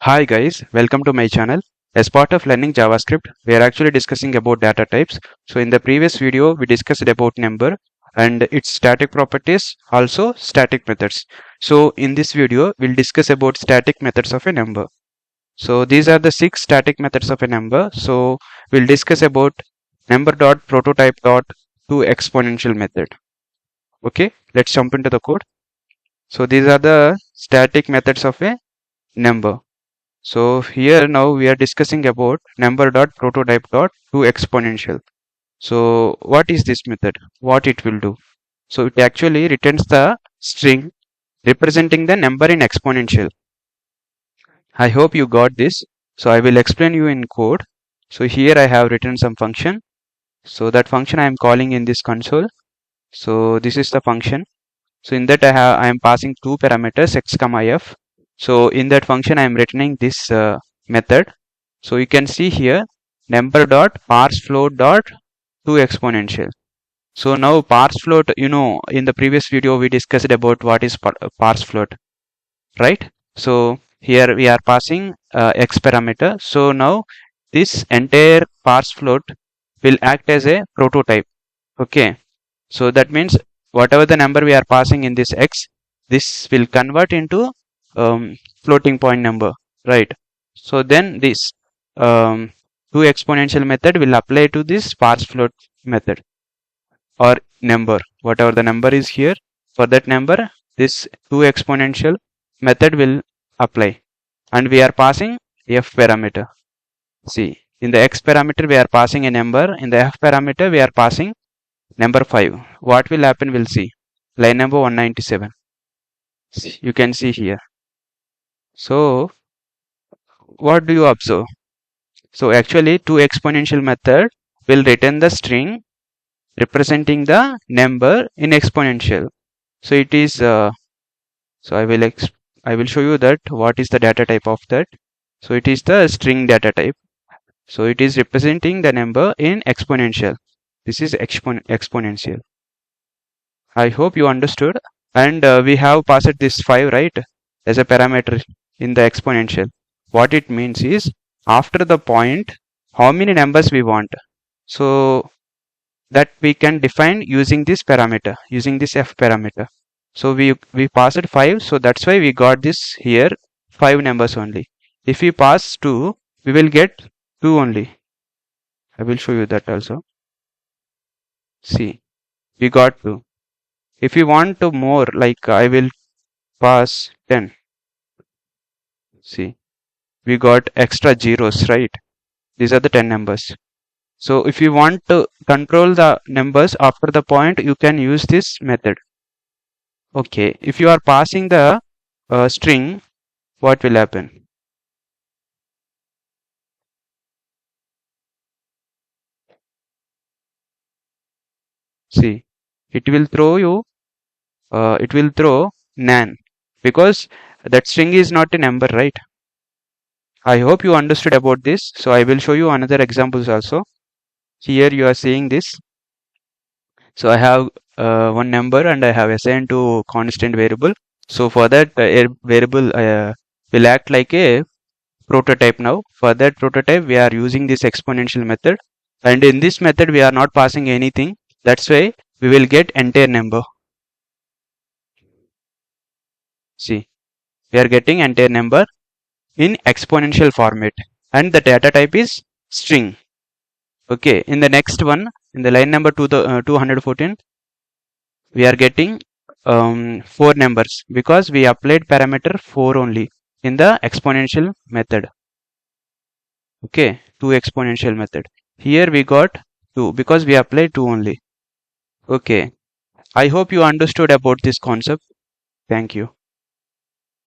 Hi guys, welcome to my channel. As part of learning JavaScript, we are actually discussing about data types. So in the previous video, we discussed about number and its static properties, also static methods. So in this video, we'll discuss about static methods of a number. So these are the 6 static methods of a number. So we'll discuss about number dot prototype dot to exponential method. Okay, let's jump into the code. So these are the static methods of a number. So here now we are discussing about number dot prototype dot to exponential. So what is this method? What it will do? So it actually returns the string representing the number in exponential. I hope you got this. So I will explain you in code. So here I have written some function. So that function I am calling in this console. So this is the function. So in that I am passing two parameters x comma f. So in that function I am returning this method. So you can see here number dot parse float dot to exponential. So now parse float, in the previous video we discussed about what is parse float, right? So here we are passing x parameter. So now this entire parse float will act as a prototype. Okay. So that means whatever the number we are passing in this x, this will convert into floating point number, right? So then this to exponential method will apply to this parse float method or number, whatever the number is here. For that number, this to exponential method will apply, and we are passing f parameter. See, in the x parameter we are passing a number, in the f parameter we are passing number 5. What will happen? We'll see. Line number 197. You can see here. So what do you observe? So actually to exponential method will return the string representing the number in exponential. So it is so I will show you that what is the data type of that. So it is the string data type. So it is representing the number in exponential. This is exponential. I hope you understood. And we have passed this 5, right, as a parameter in the exponential. What it means is after the point how many numbers we want. So that we can define using this parameter, using this f parameter. So we passed 5, so that's why we got this here 5 numbers only. If we pass 2, we will get 2 only. I will show you that also. See, we got 2. If you want to more, like I will pass 10. See, we got extra zeros, right? These are the 10 numbers. So if you want to control the numbers after the point, you can use this method. Okay, if you are passing the string, what will happen? See, it will throw you, it will throw nan, because that string is not a number, right? I hope you understood about this. So I will show you another examples also. Here you are seeing this. So I have one number and I have assigned to constant variable. So for that variable will act like a prototype now. For that prototype we are using this exponential method, and in this method we are not passing anything. That's why we will get entire number. See, we are getting entire number in exponential format, and the data type is string. Okay, in the next one, in the line number 214, we are getting 4 numbers because we applied parameter 4 only in the exponential method. Okay, 2 exponential method. Here we got 2 because we applied 2 only. Okay, I hope you understood about this concept. Thank you.